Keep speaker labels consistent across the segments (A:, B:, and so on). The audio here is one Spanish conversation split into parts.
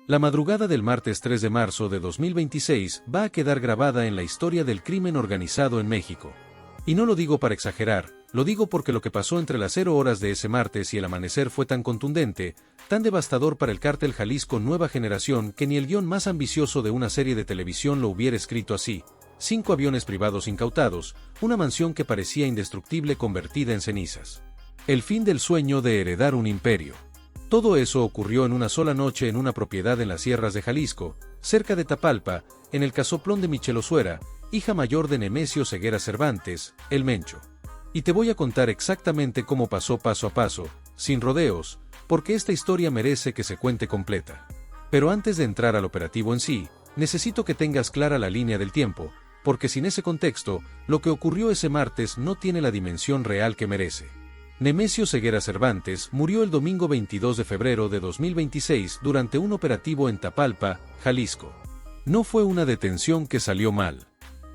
A: La madrugada del martes 3 de marzo de 2026 va a quedar grabada en la historia del crimen organizado en México. Y no lo digo para exagerar, lo digo porque lo que pasó entre las 0 horas de ese martes y el amanecer fue tan contundente, tan devastador para el cártel Jalisco Nueva Generación que ni el guión más ambicioso de una serie de televisión lo hubiera escrito así. 5 aviones privados incautados, una mansión que parecía indestructible convertida en cenizas. El fin del sueño de heredar un imperio. Todo eso ocurrió en una sola noche en una propiedad en las sierras de Jalisco, cerca de Tapalpa, en el casoplón de Michelle Osuera, hija mayor de Nemesio Ceguera Cervantes, el Mencho. Y te voy a contar exactamente cómo pasó paso a paso, sin rodeos, porque esta historia merece que se cuente completa. Pero antes de entrar al operativo en sí, necesito que tengas clara la línea del tiempo, porque sin ese contexto, lo que ocurrió ese martes no tiene la dimensión real que merece. Nemesio Ceguera Cervantes murió el domingo 22 de febrero de 2026 durante un operativo en Tapalpa, Jalisco. No fue una detención que salió mal.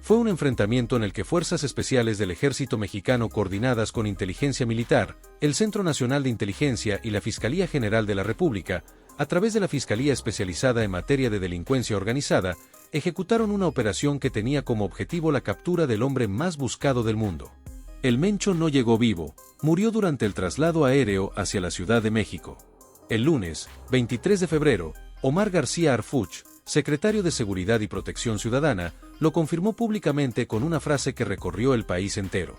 A: Fue un enfrentamiento en el que fuerzas especiales del Ejército Mexicano coordinadas con Inteligencia Militar, el Centro Nacional de Inteligencia y la Fiscalía General de la República, a través de la Fiscalía Especializada en Materia de Delincuencia Organizada, ejecutaron una operación que tenía como objetivo la captura del hombre más buscado del mundo. El Mencho no llegó vivo, murió durante el traslado aéreo hacia la Ciudad de México. El lunes, 23 de febrero, Omar García Harfuch, secretario de Seguridad y Protección Ciudadana, lo confirmó públicamente con una frase que recorrió el país entero.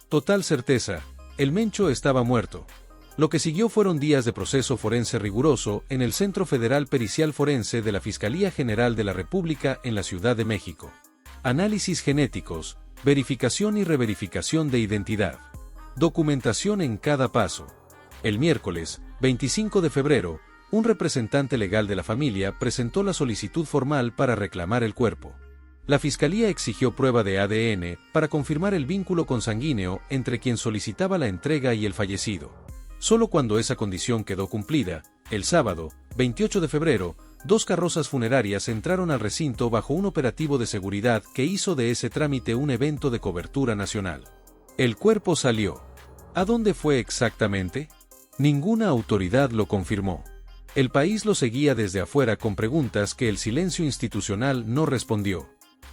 A: Total certeza, el Mencho estaba muerto. Lo que siguió fueron días de proceso forense riguroso en el Centro Federal Pericial Forense de la Fiscalía General de la República en la Ciudad de México. Análisis genéticos, verificación y reverificación de identidad. Documentación en cada paso. El miércoles, 25 de febrero, un representante legal de la familia presentó la solicitud formal para reclamar el cuerpo. La Fiscalía exigió prueba de ADN para confirmar el vínculo consanguíneo entre quien solicitaba la entrega y el fallecido. Solo cuando esa condición quedó cumplida, el sábado, 28 de febrero, 2 carrozas funerarias entraron al recinto bajo un operativo de seguridad que hizo de ese trámite un evento de cobertura nacional. El cuerpo salió. ¿A dónde fue exactamente? Ninguna autoridad lo confirmó. El país lo seguía desde afuera con preguntas que el silencio institucional no respondió.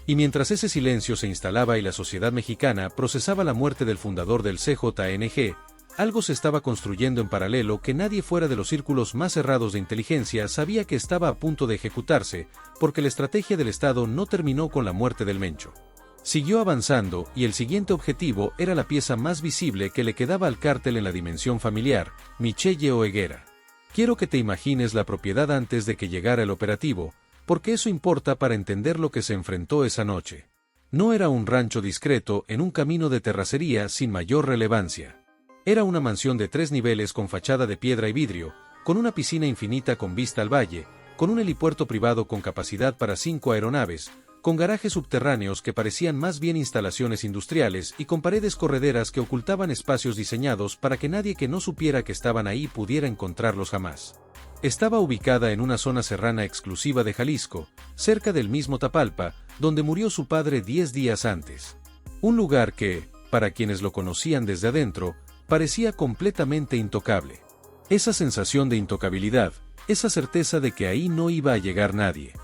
A: Y mientras ese silencio se instalaba y la sociedad mexicana procesaba la muerte del fundador del CJNG, algo se estaba construyendo en paralelo que nadie fuera de los círculos más cerrados de inteligencia sabía que estaba a punto de ejecutarse, porque la estrategia del Estado no terminó con la muerte del Mencho. Siguió avanzando y el siguiente objetivo era la pieza más visible que le quedaba al cártel en la dimensión familiar, Michelle Osuera. Quiero que te imagines la propiedad antes de que llegara el operativo, porque eso importa para entender lo que se enfrentó esa noche. No era un rancho discreto en un camino de terracería sin mayor relevancia. Era una mansión de 3 niveles con fachada de piedra y vidrio, con una piscina infinita con vista al valle, con un helipuerto privado con capacidad para 5 aeronaves, con garajes subterráneos que parecían más bien instalaciones industriales y con paredes correderas que ocultaban espacios diseñados para que nadie que no supiera que estaban ahí pudiera encontrarlos jamás. Estaba ubicada en una zona serrana exclusiva de Jalisco, cerca del mismo Tapalpa, donde murió su padre 10 días antes. Un lugar que, para quienes lo conocían desde adentro, parecía completamente intocable. Esa sensación de intocabilidad, esa certeza de que ahí no iba a llegar nadie.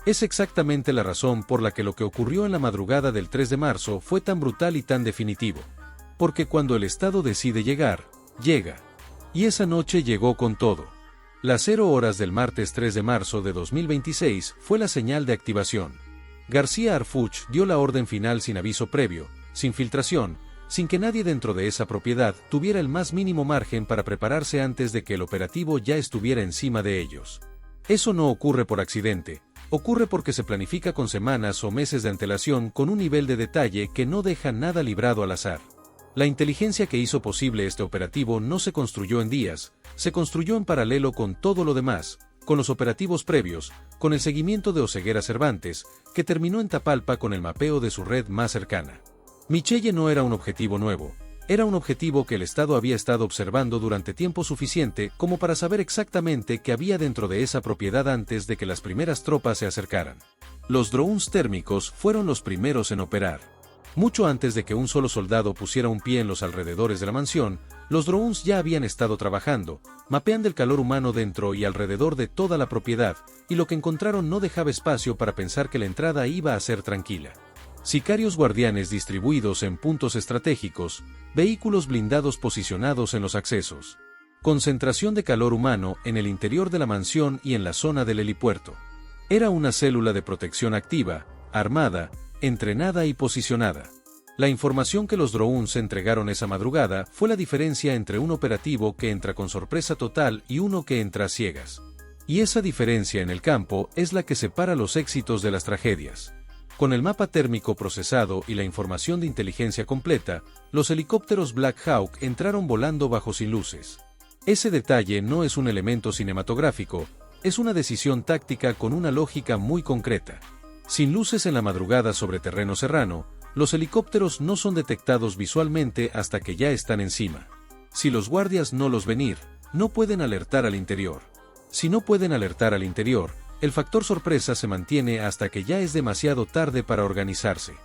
A: Es exactamente la razón por la que lo que ocurrió en la madrugada del 3 de marzo fue tan brutal y tan definitivo. Porque cuando el Estado decide llegar, llega. Y esa noche llegó con todo. Las 0 horas del martes 3 de marzo de 2026 fue la señal de activación. García Harfuch dio la orden final sin aviso previo, sin filtración, sin que nadie dentro de esa propiedad tuviera el más mínimo margen para prepararse antes de que el operativo ya estuviera encima de ellos. Eso no ocurre por accidente, ocurre porque se planifica con semanas o meses de antelación con un nivel de detalle que no deja nada librado al azar. La inteligencia que hizo posible este operativo no se construyó en días, se construyó en paralelo con todo lo demás, con los operativos previos, con el seguimiento de Osuera Cervantes, que terminó en Tapalpa con el mapeo de su red más cercana. Michelle no era un objetivo nuevo, era un objetivo que el Estado había estado observando durante tiempo suficiente como para saber exactamente qué había dentro de esa propiedad antes de que las primeras tropas se acercaran. Los drones térmicos fueron los primeros en operar. Mucho antes de que un solo soldado pusiera un pie en los alrededores de la mansión, Los drones ya habían estado trabajando, mapeando el calor humano dentro y alrededor de toda la propiedad, y lo que encontraron no dejaba espacio para pensar que la entrada iba a ser tranquila. Sicarios guardianes distribuidos en puntos estratégicos, vehículos blindados posicionados en los accesos. Concentración de calor humano en el interior de la mansión y en la zona del helipuerto. Era una célula de protección activa, armada, entrenada y posicionada. La información que los drones entregaron esa madrugada fue la diferencia entre un operativo que entra con sorpresa total y uno que entra a ciegas. Y esa diferencia en el campo es la que separa los éxitos de las tragedias. Con el mapa térmico procesado y la información de inteligencia completa, los helicópteros Black Hawk entraron volando bajo sin luces. Ese detalle no es un elemento cinematográfico, es una decisión táctica con una lógica muy concreta. Sin luces en la madrugada sobre terreno serrano, los helicópteros no son detectados visualmente hasta que ya están encima. Si los guardias no los ven ir, no pueden alertar al interior. Si no pueden alertar al interior, el factor sorpresa se mantiene hasta que ya es demasiado tarde para organizarse.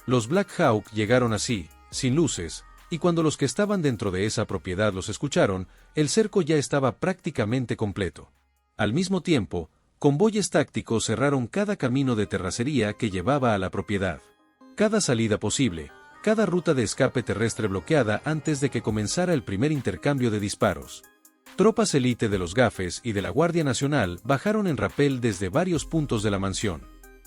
A: Los Black Hawk llegaron así, sin luces, y cuando los que estaban dentro de esa propiedad los escucharon, el cerco ya estaba prácticamente completo. Al mismo tiempo, convoyes tácticos cerraron cada camino de terracería que llevaba a la propiedad. Cada salida posible, cada ruta de escape terrestre bloqueada antes de que comenzara el primer intercambio de disparos. Tropas élite de los Gafes y de la Guardia Nacional bajaron en rapel desde varios puntos de la mansión.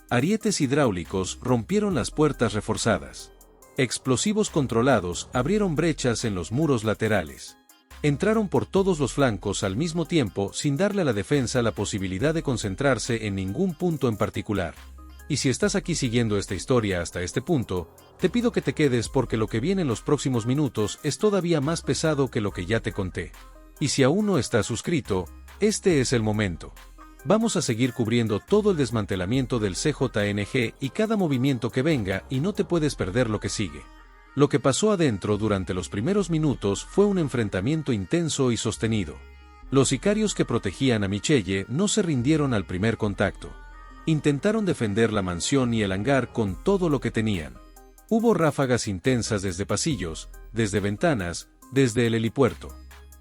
A: Arietes hidráulicos rompieron las puertas reforzadas. Explosivos controlados abrieron brechas en los muros laterales. Entraron por todos los flancos al mismo tiempo sin darle a la defensa la posibilidad de concentrarse en ningún punto en particular. Y si estás aquí siguiendo esta historia hasta este punto, te pido que te quedes porque lo que viene en los próximos minutos es todavía más pesado que lo que ya te conté. Y si aún no estás suscrito, este es el momento. Vamos a seguir cubriendo todo el desmantelamiento del CJNG y cada movimiento que venga y no te puedes perder lo que sigue. Lo que pasó adentro durante los primeros minutos fue un enfrentamiento intenso y sostenido. Los sicarios que protegían a Michelle no se rindieron al primer contacto. Intentaron defender la mansión y el hangar con todo lo que tenían. Hubo ráfagas intensas desde pasillos, desde ventanas, desde el helipuerto.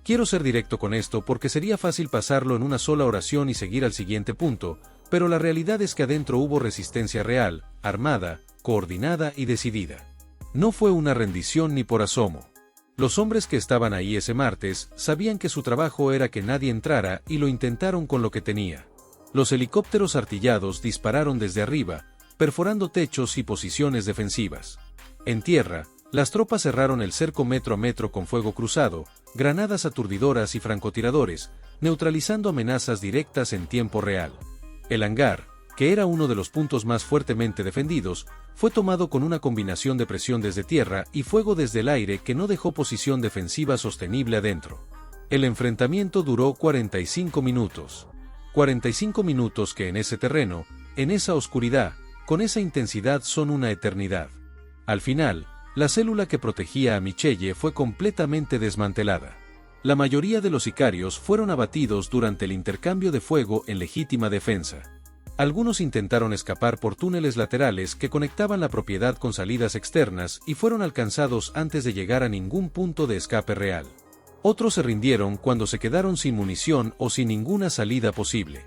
A: Quiero ser directo con esto porque sería fácil pasarlo en una sola oración y seguir al siguiente punto, pero la realidad es que adentro hubo resistencia real, armada, coordinada y decidida. No fue una rendición ni por asomo. Los hombres que estaban ahí ese martes sabían que su trabajo era que nadie entrara y lo intentaron con lo que tenía. Los helicópteros artillados dispararon desde arriba, perforando techos y posiciones defensivas. En tierra, las tropas cerraron el cerco metro a metro con fuego cruzado, granadas aturdidoras y francotiradores, neutralizando amenazas directas en tiempo real. El hangar, que era uno de los puntos más fuertemente defendidos, fue tomado con una combinación de presión desde tierra y fuego desde el aire que no dejó posición defensiva sostenible adentro. El enfrentamiento duró 45 minutos. 45 minutos que en ese terreno, en esa oscuridad, con esa intensidad son una eternidad. Al final, la célula que protegía a Michelle fue completamente desmantelada. La mayoría de los sicarios fueron abatidos durante el intercambio de fuego en legítima defensa. Algunos intentaron escapar por túneles laterales que conectaban la propiedad con salidas externas y fueron alcanzados antes de llegar a ningún punto de escape real. Otros se rindieron cuando se quedaron sin munición o sin ninguna salida posible.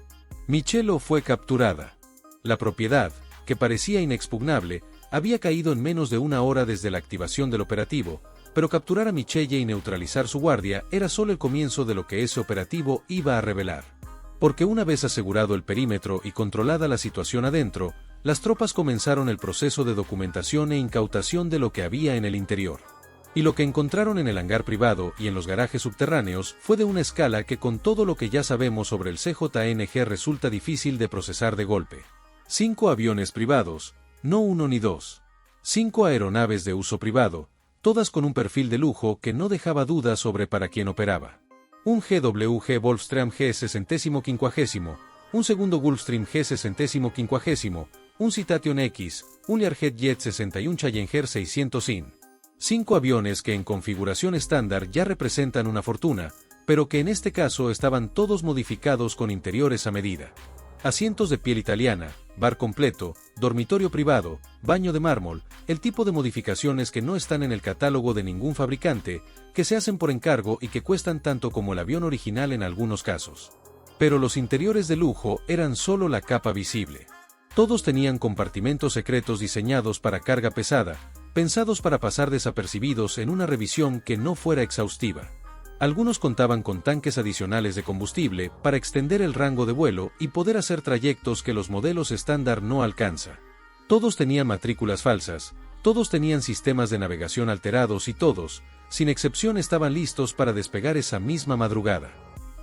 A: Michelle fue capturada. La propiedad, que parecía inexpugnable, había caído en menos de una hora desde la activación del operativo, pero capturar a Michelle y neutralizar su guardia era solo el comienzo de lo que ese operativo iba a revelar. Porque una vez asegurado el perímetro y controlada la situación adentro, las tropas comenzaron el proceso de documentación e incautación de lo que había en el interior. Y lo que encontraron en el hangar privado y en los garajes subterráneos fue de una escala que con todo lo que ya sabemos sobre el CJNG resulta difícil de procesar de golpe. 5 aviones privados, no uno ni dos. 5 aeronaves de uso privado, todas con un perfil de lujo que no dejaba dudas sobre para quién operaba. Un GWG Gulfstream G6050, un segundo Gulfstream G6050, un Citation X, un Learjet Jet 61 Challenger 600 IN. 5 aviones que en configuración estándar ya representan una fortuna, pero que en este caso estaban todos modificados con interiores a medida. Asientos de piel italiana, bar completo, dormitorio privado, baño de mármol, el tipo de modificaciones que no están en el catálogo de ningún fabricante, que se hacen por encargo y que cuestan tanto como el avión original en algunos casos. Pero los interiores de lujo eran solo la capa visible. Todos tenían compartimentos secretos diseñados para carga pesada, pensados para pasar desapercibidos en una revisión que no fuera exhaustiva. Algunos contaban con tanques adicionales de combustible para extender el rango de vuelo y poder hacer trayectos que los modelos estándar no alcanzan. Todos tenían matrículas falsas, todos tenían sistemas de navegación alterados y todos, sin excepción, estaban listos para despegar esa misma madrugada.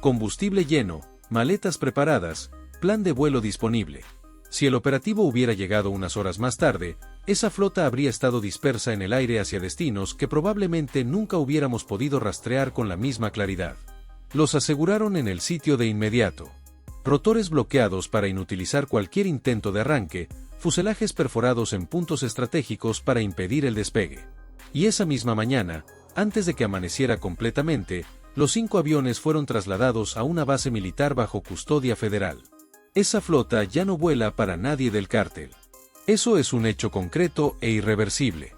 A: Combustible lleno, maletas preparadas, plan de vuelo disponible. Si el operativo hubiera llegado unas horas más tarde, esa flota habría estado dispersa en el aire hacia destinos que probablemente nunca hubiéramos podido rastrear con la misma claridad. Los aseguraron en el sitio de inmediato. Rotores bloqueados para inutilizar cualquier intento de arranque, fuselajes perforados en puntos estratégicos para impedir el despegue. Y esa misma mañana, antes de que amaneciera completamente, los 5 aviones fueron trasladados a una base militar bajo custodia federal. Esa flota ya no vuela para nadie del cártel. Eso es un hecho concreto e irreversible.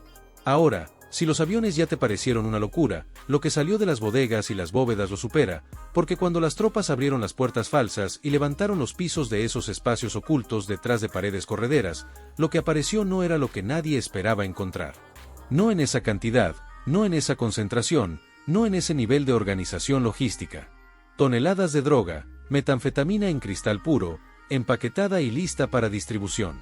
A: Ahora, si los aviones ya te parecieron una locura, lo que salió de las bodegas y las bóvedas lo supera, porque cuando las tropas abrieron las puertas falsas y levantaron los pisos de esos espacios ocultos detrás de paredes correderas, lo que apareció no era lo que nadie esperaba encontrar. No en esa cantidad, no en esa concentración, no en ese nivel de organización logística. Toneladas de droga, metanfetamina en cristal puro, empaquetada y lista para distribución.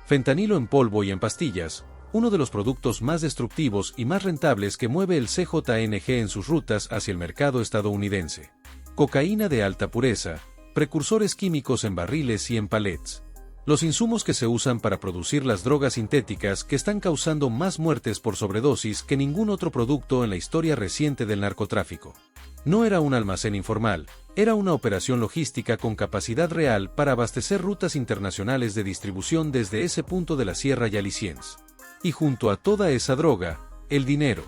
A: Fentanilo en polvo y en pastillas, uno de los productos más destructivos y más rentables que mueve el CJNG en sus rutas hacia el mercado estadounidense. Cocaína de alta pureza, precursores químicos en barriles y en palets. Los insumos que se usan para producir las drogas sintéticas que están causando más muertes por sobredosis que ningún otro producto en la historia reciente del narcotráfico. No era un almacén informal, era una operación logística con capacidad real para abastecer rutas internacionales de distribución desde ese punto de la Sierra Jalisciense. Y junto a toda esa droga, el dinero.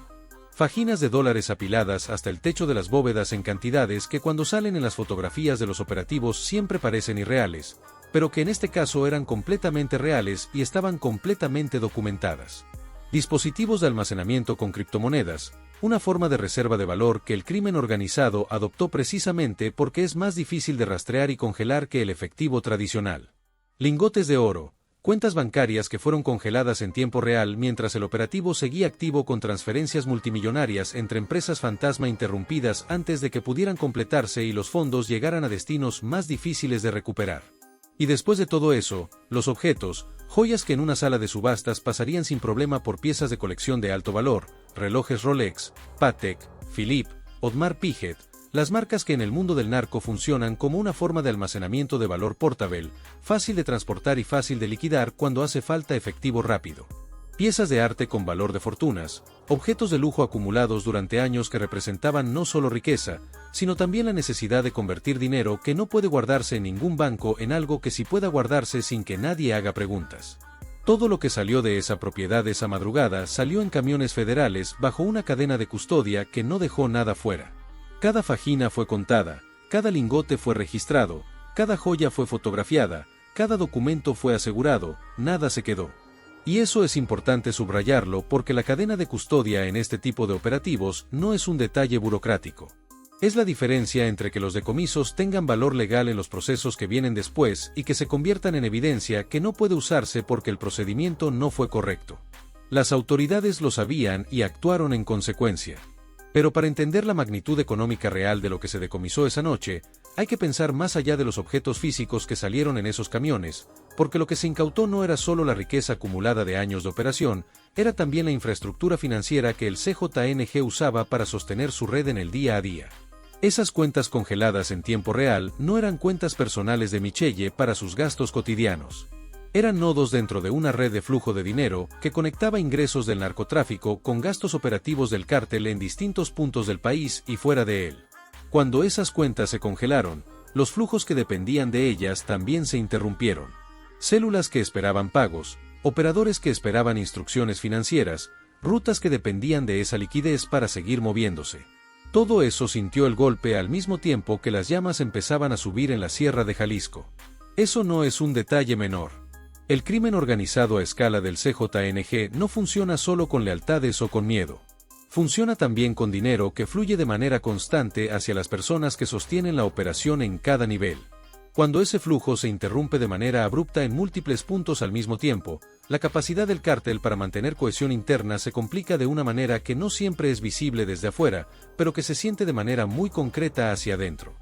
A: Fajinas de dólares apiladas hasta el techo de las bóvedas en cantidades que cuando salen en las fotografías de los operativos siempre parecen irreales, pero que en este caso eran completamente reales y estaban completamente documentadas. Dispositivos de almacenamiento con criptomonedas, una forma de reserva de valor que el crimen organizado adoptó precisamente porque es más difícil de rastrear y congelar que el efectivo tradicional. Lingotes de oro, cuentas bancarias que fueron congeladas en tiempo real mientras el operativo seguía activo con transferencias multimillonarias entre empresas fantasma interrumpidas antes de que pudieran completarse y los fondos llegaran a destinos más difíciles de recuperar. Y después de todo eso, los objetos, joyas que en una sala de subastas pasarían sin problema por piezas de colección de alto valor, relojes Rolex, Patek, Philippe, Audemars Piguet, las marcas que en el mundo del narco funcionan como una forma de almacenamiento de valor portable, fácil de transportar y fácil de liquidar cuando hace falta efectivo rápido. Piezas de arte con valor de fortunas, objetos de lujo acumulados durante años que representaban no solo riqueza, sino también la necesidad de convertir dinero que no puede guardarse en ningún banco en algo que sí pueda guardarse sin que nadie haga preguntas. Todo lo que salió de esa propiedad esa madrugada salió en camiones federales bajo una cadena de custodia que no dejó nada fuera. Cada fajina fue contada, cada lingote fue registrado, cada joya fue fotografiada, cada documento fue asegurado, nada se quedó. Y eso es importante subrayarlo porque la cadena de custodia en este tipo de operativos no es un detalle burocrático. Es la diferencia entre que los decomisos tengan valor legal en los procesos que vienen después y que se conviertan en evidencia que no puede usarse porque el procedimiento no fue correcto. Las autoridades lo sabían y actuaron en consecuencia. Pero para entender la magnitud económica real de lo que se decomisó esa noche, hay que pensar más allá de los objetos físicos que salieron en esos camiones, porque lo que se incautó no era solo la riqueza acumulada de años de operación, era también la infraestructura financiera que el CJNG usaba para sostener su red en el día a día. Esas cuentas congeladas en tiempo real no eran cuentas personales de Michelle para sus gastos cotidianos. Eran nodos dentro de una red de flujo de dinero que conectaba ingresos del narcotráfico con gastos operativos del cártel en distintos puntos del país y fuera de él. Cuando esas cuentas se congelaron, los flujos que dependían de ellas también se interrumpieron. Células que esperaban pagos, operadores que esperaban instrucciones financieras, rutas que dependían de esa liquidez para seguir moviéndose. Todo eso sintió el golpe al mismo tiempo que las llamas empezaban a subir en la Sierra de Jalisco. Eso no es un detalle menor. El crimen organizado a escala del CJNG no funciona solo con lealtades o con miedo. Funciona también con dinero que fluye de manera constante hacia las personas que sostienen la operación en cada nivel. Cuando ese flujo se interrumpe de manera abrupta en múltiples puntos al mismo tiempo, la capacidad del cártel para mantener cohesión interna se complica de una manera que no siempre es visible desde afuera, pero que se siente de manera muy concreta hacia adentro.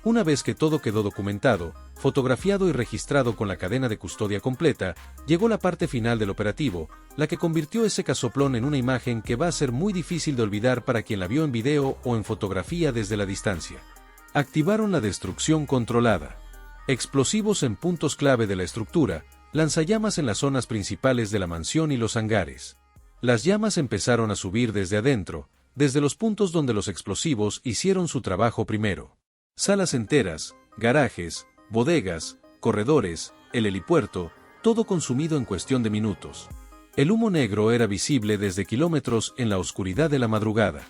A: Una vez que todo quedó documentado, fotografiado y registrado con la cadena de custodia completa, llegó la parte final del operativo, la que convirtió ese casoplón en una imagen que va a ser muy difícil de olvidar para quien la vio en video o en fotografía desde la distancia. Activaron la destrucción controlada. Explosivos en puntos clave de la estructura, lanzallamas en las zonas principales de la mansión y los hangares. Las llamas empezaron a subir desde adentro, desde los puntos donde los explosivos hicieron su trabajo primero. Salas enteras, garajes, bodegas, corredores, el helipuerto, todo consumido en cuestión de minutos. El humo negro era visible desde kilómetros en la oscuridad de la madrugada.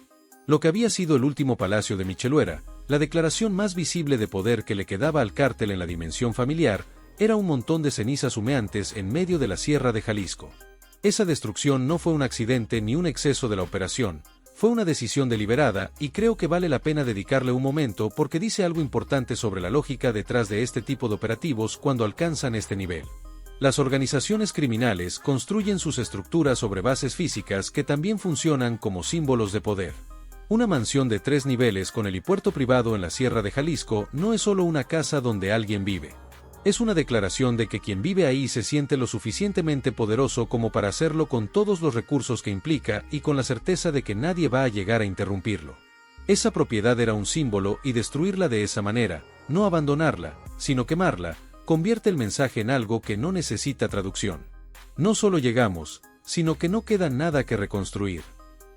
A: Lo que había sido el último palacio de Micheluera, la declaración más visible de poder que le quedaba al cártel en la dimensión familiar, era un montón de cenizas humeantes en medio de la sierra de Jalisco. Esa destrucción no fue un accidente ni un exceso de la operación, fue una decisión deliberada y creo que vale la pena dedicarle un momento porque dice algo importante sobre la lógica detrás de este tipo de operativos cuando alcanzan este nivel. Las organizaciones criminales construyen sus estructuras sobre bases físicas que también funcionan como símbolos de poder. Una mansión de 3 niveles con helipuerto privado en la Sierra de Jalisco no es solo una casa donde alguien vive. Es una declaración de que quien vive ahí se siente lo suficientemente poderoso como para hacerlo con todos los recursos que implica y con la certeza de que nadie va a llegar a interrumpirlo. Esa propiedad era un símbolo y destruirla de esa manera, no abandonarla, sino quemarla, convierte el mensaje en algo que no necesita traducción. No solo llegamos, sino que no queda nada que reconstruir.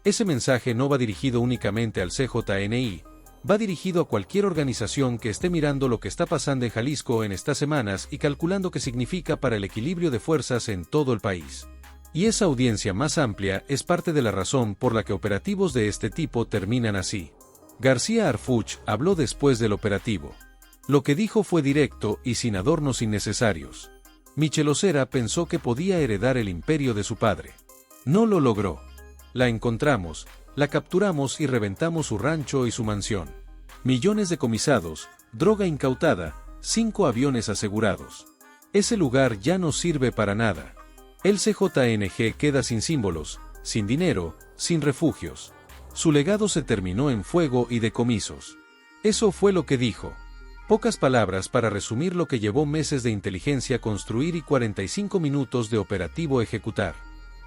A: Ese mensaje no va dirigido únicamente al CJNI, va dirigido a cualquier organización que esté mirando lo que está pasando en Jalisco en estas semanas y calculando qué significa para el equilibrio de fuerzas en todo el país. Y esa audiencia más amplia es parte de la razón por la que operativos de este tipo terminan así. García Harfuch habló después del operativo. Lo que dijo fue directo y sin adornos innecesarios. Michel Osera pensó que podía heredar el imperio de su padre. No lo logró. La encontramos, la capturamos y reventamos su rancho y su mansión. Millones decomisados, droga incautada, 5 aviones asegurados. Ese lugar ya no sirve para nada. El CJNG queda sin símbolos, sin dinero, sin refugios. Su legado se terminó en fuego y decomisos. Eso fue lo que dijo. Pocas palabras para resumir lo que llevó meses de inteligencia construir y 45 minutos de operativo ejecutar.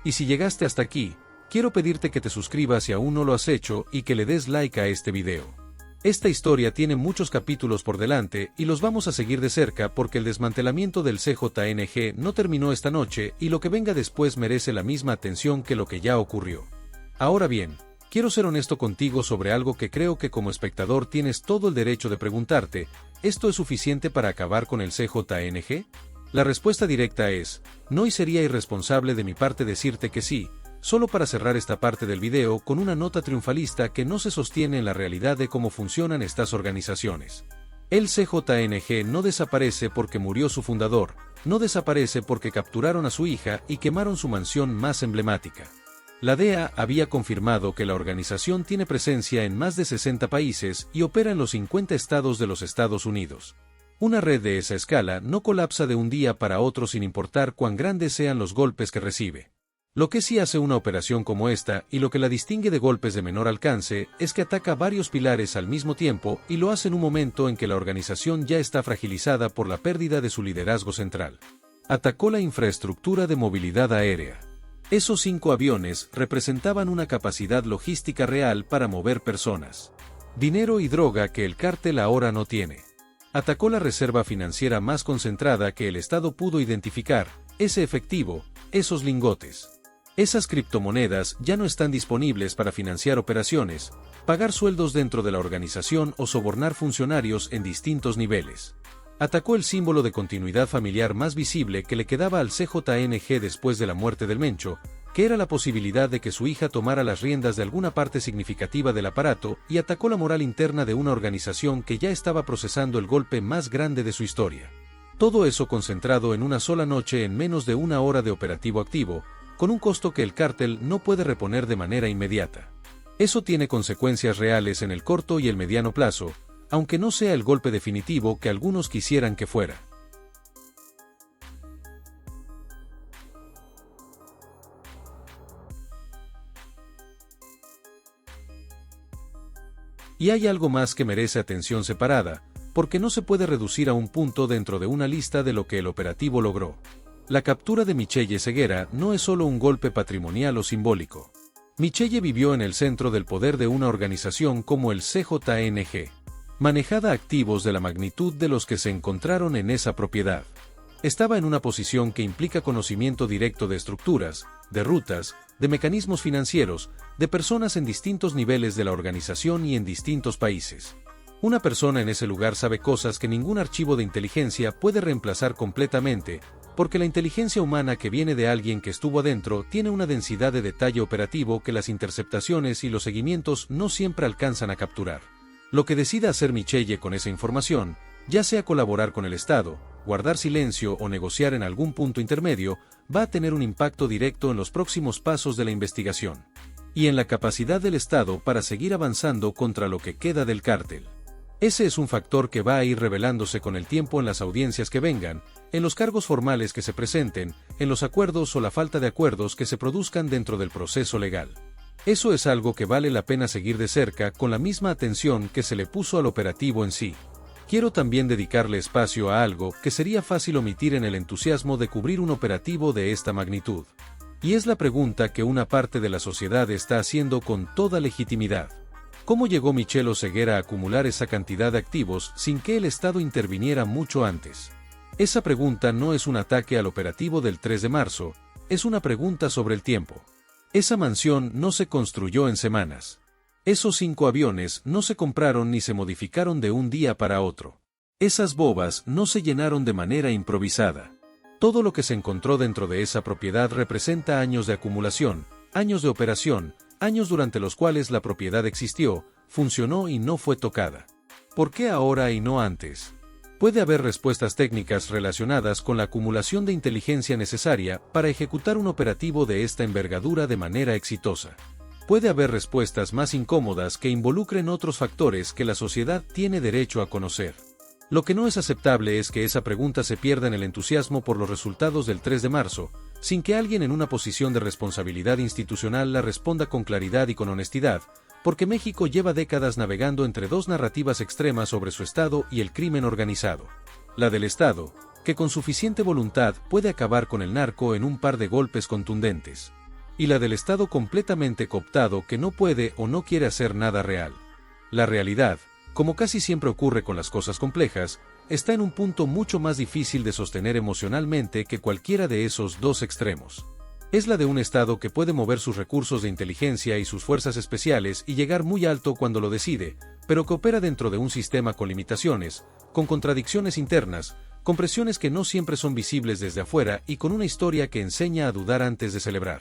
A: Y si llegaste hasta aquí, quiero pedirte que te suscribas si aún no lo has hecho y que le des like a este video. Esta historia tiene muchos capítulos por delante y los vamos a seguir de cerca porque el desmantelamiento del CJNG no terminó esta noche y lo que venga después merece la misma atención que lo que ya ocurrió. Ahora bien, quiero ser honesto contigo sobre algo que creo que como espectador tienes todo el derecho de preguntarte, ¿esto es suficiente para acabar con el CJNG? La respuesta directa es, no, y sería irresponsable de mi parte decirte que sí, solo para cerrar esta parte del video con una nota triunfalista que no se sostiene en la realidad de cómo funcionan estas organizaciones. El CJNG no desaparece porque murió su fundador, no desaparece porque capturaron a su hija y quemaron su mansión más emblemática. La DEA había confirmado que la organización tiene presencia en más de 60 países y opera en los 50 estados de los Estados Unidos. Una red de esa escala no colapsa de un día para otro sin importar cuán grandes sean los golpes que recibe. Lo que sí hace una operación como esta, y lo que la distingue de golpes de menor alcance, es que ataca varios pilares al mismo tiempo y lo hace en un momento en que la organización ya está fragilizada por la pérdida de su liderazgo central. Atacó la infraestructura de movilidad aérea. Esos 5 aviones representaban una capacidad logística real para mover personas, dinero y droga que el cártel ahora no tiene. Atacó la reserva financiera más concentrada que el Estado pudo identificar, ese efectivo, esos lingotes. Esas criptomonedas ya no están disponibles para financiar operaciones, pagar sueldos dentro de la organización o sobornar funcionarios en distintos niveles. Atacó el símbolo de continuidad familiar más visible que le quedaba al CJNG después de la muerte del Mencho, que era la posibilidad de que su hija tomara las riendas de alguna parte significativa del aparato, y atacó la moral interna de una organización que ya estaba procesando el golpe más grande de su historia. Todo eso concentrado en una sola noche en menos de una hora de operativo activo, con un costo que el cártel no puede reponer de manera inmediata. Eso tiene consecuencias reales en el corto y el mediano plazo, aunque no sea el golpe definitivo que algunos quisieran que fuera. Y hay algo más que merece atención separada, porque no se puede reducir a un punto dentro de una lista de lo que el operativo logró. La captura de Michelle Ceguera no es solo un golpe patrimonial o simbólico. Michelle vivió en el centro del poder de una organización como el CJNG, manejada activos de la magnitud de los que se encontraron en esa propiedad. Estaba en una posición que implica conocimiento directo de estructuras, de rutas, de mecanismos financieros, de personas en distintos niveles de la organización y en distintos países. Una persona en ese lugar sabe cosas que ningún archivo de inteligencia puede reemplazar completamente, porque la inteligencia humana que viene de alguien que estuvo adentro tiene una densidad de detalle operativo que las interceptaciones y los seguimientos no siempre alcanzan a capturar. Lo que decida hacer Michelle con esa información, ya sea colaborar con el Estado, guardar silencio o negociar en algún punto intermedio, va a tener un impacto directo en los próximos pasos de la investigación. Y en la capacidad del Estado para seguir avanzando contra lo que queda del cártel. Ese es un factor que va a ir revelándose con el tiempo en las audiencias que vengan, en los cargos formales que se presenten, en los acuerdos o la falta de acuerdos que se produzcan dentro del proceso legal. Eso es algo que vale la pena seguir de cerca con la misma atención que se le puso al operativo en sí. Quiero también dedicarle espacio a algo que sería fácil omitir en el entusiasmo de cubrir un operativo de esta magnitud. Y es la pregunta que una parte de la sociedad está haciendo con toda legitimidad. ¿Cómo llegó Michelle Ceguera a acumular esa cantidad de activos sin que el Estado interviniera mucho antes? Esa pregunta no es un ataque al operativo del 3 de marzo, es una pregunta sobre el tiempo. Esa mansión no se construyó en semanas. Esos 5 aviones no se compraron ni se modificaron de un día para otro. Esas bobas no se llenaron de manera improvisada. Todo lo que se encontró dentro de esa propiedad representa años de acumulación, años de operación, años durante los cuales la propiedad existió, funcionó y no fue tocada. ¿Por qué ahora y no antes? Puede haber respuestas técnicas relacionadas con la acumulación de inteligencia necesaria para ejecutar un operativo de esta envergadura de manera exitosa. Puede haber respuestas más incómodas que involucren otros factores que la sociedad tiene derecho a conocer. Lo que no es aceptable es que esa pregunta se pierda en el entusiasmo por los resultados del 3 de marzo, sin que alguien en una posición de responsabilidad institucional la responda con claridad y con honestidad, porque México lleva décadas navegando entre dos narrativas extremas sobre su Estado y el crimen organizado. La del Estado, que con suficiente voluntad puede acabar con el narco en un par de golpes contundentes. Y la del Estado completamente cooptado que no puede o no quiere hacer nada real. La realidad, como casi siempre ocurre con las cosas complejas, está en un punto mucho más difícil de sostener emocionalmente que cualquiera de esos dos extremos. Es la de un Estado que puede mover sus recursos de inteligencia y sus fuerzas especiales y llegar muy alto cuando lo decide, pero que opera dentro de un sistema con limitaciones, con contradicciones internas, con presiones que no siempre son visibles desde afuera y con una historia que enseña a dudar antes de celebrar.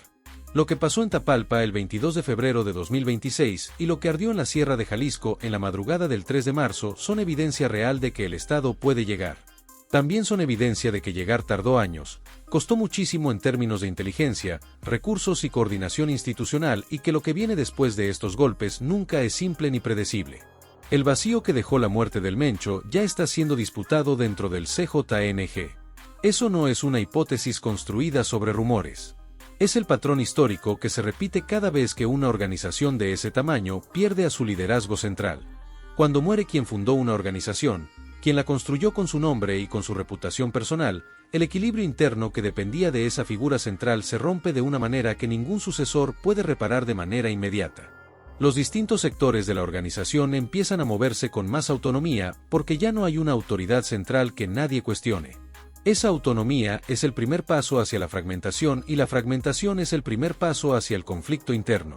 A: Lo que pasó en Tapalpa el 22 de febrero de 2026 y lo que ardió en la Sierra de Jalisco en la madrugada del 3 de marzo son evidencia real de que el Estado puede llegar. También son evidencia de que llegar tardó años, costó muchísimo en términos de inteligencia, recursos y coordinación institucional y que lo que viene después de estos golpes nunca es simple ni predecible. El vacío que dejó la muerte del Mencho ya está siendo disputado dentro del CJNG. Eso no es una hipótesis construida sobre rumores. Es el patrón histórico que se repite cada vez que una organización de ese tamaño pierde a su liderazgo central. Cuando muere quien fundó una organización, quien la construyó con su nombre y con su reputación personal, el equilibrio interno que dependía de esa figura central se rompe de una manera que ningún sucesor puede reparar de manera inmediata. Los distintos sectores de la organización empiezan a moverse con más autonomía porque ya no hay una autoridad central que nadie cuestione. Esa autonomía es el primer paso hacia la fragmentación y la fragmentación es el primer paso hacia el conflicto interno.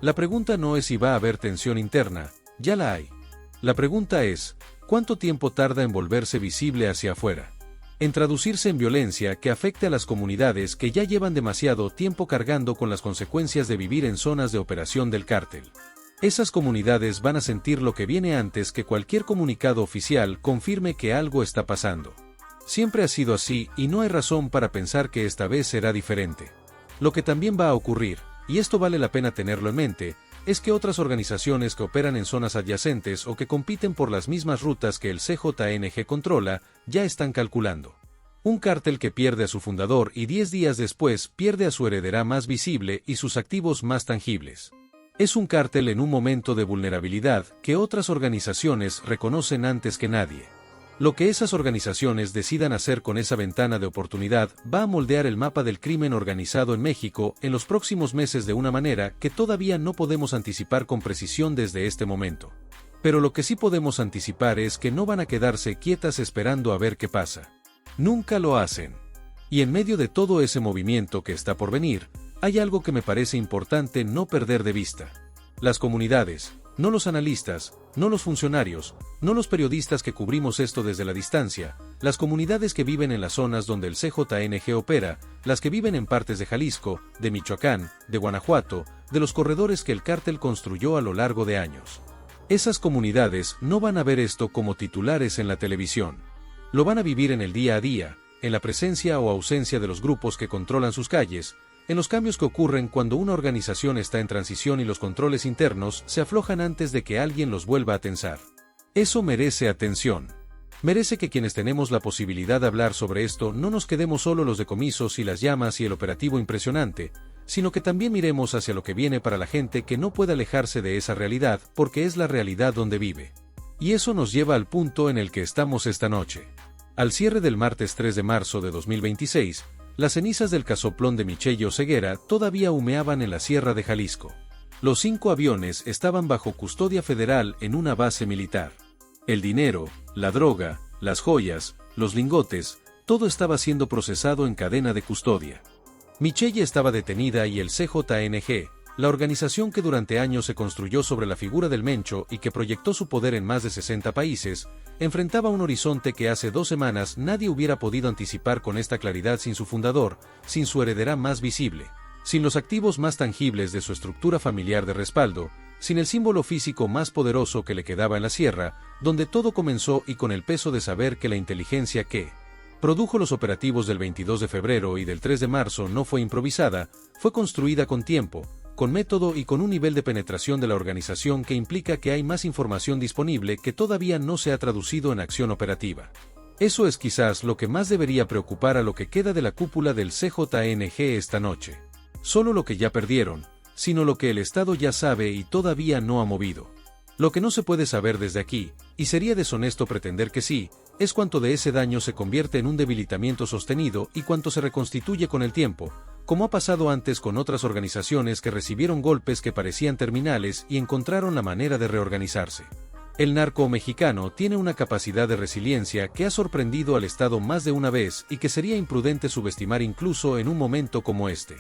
A: La pregunta no es si va a haber tensión interna, ya la hay. La pregunta es, ¿cuánto tiempo tarda en volverse visible hacia afuera? En traducirse en violencia que afecte a las comunidades que ya llevan demasiado tiempo cargando con las consecuencias de vivir en zonas de operación del cártel. Esas comunidades van a sentir lo que viene antes que cualquier comunicado oficial confirme que algo está pasando. Siempre ha sido así y no hay razón para pensar que esta vez será diferente. Lo que también va a ocurrir, y esto vale la pena tenerlo en mente, es que otras organizaciones que operan en zonas adyacentes o que compiten por las mismas rutas que el CJNG controla, ya están calculando. Un cártel que pierde a su fundador y 10 días después pierde a su heredera más visible y sus activos más tangibles. Es un cártel en un momento de vulnerabilidad que otras organizaciones reconocen antes que nadie. Lo que esas organizaciones decidan hacer con esa ventana de oportunidad va a moldear el mapa del crimen organizado en México en los próximos meses de una manera que todavía no podemos anticipar con precisión desde este momento. Pero lo que sí podemos anticipar es que no van a quedarse quietas esperando a ver qué pasa. Nunca lo hacen. Y en medio de todo ese movimiento que está por venir, hay algo que me parece importante no perder de vista. Las comunidades, no los analistas, no los funcionarios, no los periodistas que cubrimos esto desde la distancia, las comunidades que viven en las zonas donde el CJNG opera, las que viven en partes de Jalisco, de Michoacán, de Guanajuato, de los corredores que el cártel construyó a lo largo de años. Esas comunidades no van a ver esto como titulares en la televisión. Lo van a vivir en el día a día, en la presencia o ausencia de los grupos que controlan sus calles, en los cambios que ocurren cuando una organización está en transición y los controles internos se aflojan antes de que alguien los vuelva a tensar. Eso merece atención. Merece que quienes tenemos la posibilidad de hablar sobre esto no nos quedemos solo los decomisos y las llamas y el operativo impresionante, sino que también miremos hacia lo que viene para la gente que no puede alejarse de esa realidad porque es la realidad donde vive. Y eso nos lleva al punto en el que estamos esta noche. Al cierre del martes 3 de marzo de 2026, las cenizas del casoplón de Michelle Oseguera todavía humeaban en la Sierra de Jalisco. Los 5 aviones estaban bajo custodia federal en una base militar. El dinero, la droga, las joyas, los lingotes, todo estaba siendo procesado en cadena de custodia. Michelle estaba detenida y el CJNG, la organización que durante años se construyó sobre la figura del Mencho y que proyectó su poder en más de 60 países, enfrentaba un horizonte que hace 2 semanas nadie hubiera podido anticipar con esta claridad sin su fundador, sin su heredera más visible, sin los activos más tangibles de su estructura familiar de respaldo, sin el símbolo físico más poderoso que le quedaba en la sierra, donde todo comenzó y con el peso de saber que la inteligencia que produjo los operativos del 22 de febrero y del 3 de marzo no fue improvisada, fue construida con tiempo, con método y con un nivel de penetración de la organización que implica que hay más información disponible que todavía no se ha traducido en acción operativa. Eso es quizás lo que más debería preocupar a lo que queda de la cúpula del CJNG esta noche. Solo lo que ya perdieron, sino lo que el Estado ya sabe y todavía no ha movido. Lo que no se puede saber desde aquí, y sería deshonesto pretender que sí, es cuánto de ese daño se convierte en un debilitamiento sostenido y cuánto se reconstituye con el tiempo, como ha pasado antes con otras organizaciones que recibieron golpes que parecían terminales y encontraron la manera de reorganizarse. El narco mexicano tiene una capacidad de resiliencia que ha sorprendido al Estado más de una vez y que sería imprudente subestimar incluso en un momento como este.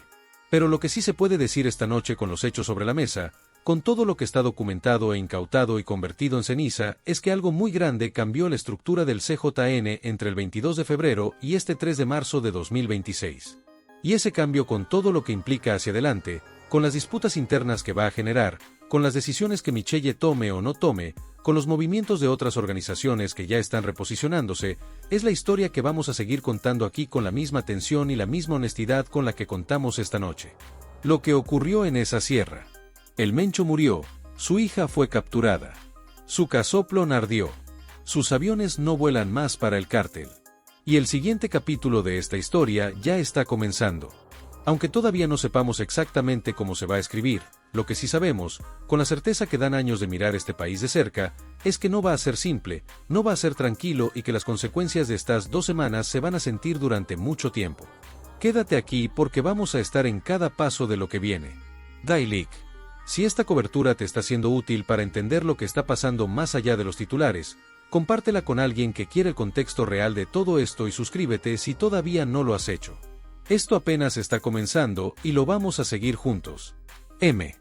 A: Pero lo que sí se puede decir esta noche con los hechos sobre la mesa, con todo lo que está documentado e incautado y convertido en ceniza, es que algo muy grande cambió la estructura del CJN entre el 22 de febrero y este 3 de marzo de 2026. Y ese cambio con todo lo que implica hacia adelante, con las disputas internas que va a generar, con las decisiones que Michelle tome o no tome, con los movimientos de otras organizaciones que ya están reposicionándose, es la historia que vamos a seguir contando aquí con la misma atención y la misma honestidad con la que contamos esta noche. Lo que ocurrió en esa sierra. El Mencho murió, su hija fue capturada. Su casoplón ardió. Sus aviones no vuelan más para el cártel. Y el siguiente capítulo de esta historia ya está comenzando. Aunque todavía no sepamos exactamente cómo se va a escribir, lo que sí sabemos, con la certeza que dan años de mirar este país de cerca, es que no va a ser simple, no va a ser tranquilo y que las consecuencias de estas 2 semanas se van a sentir durante mucho tiempo. Quédate aquí porque vamos a estar en cada paso de lo que viene. Dailik. Si esta cobertura te está siendo útil para entender lo que está pasando más allá de los titulares, compártela con alguien que quiere el contexto real de todo esto y suscríbete si todavía no lo has hecho. Esto apenas está comenzando y lo vamos a seguir juntos. M.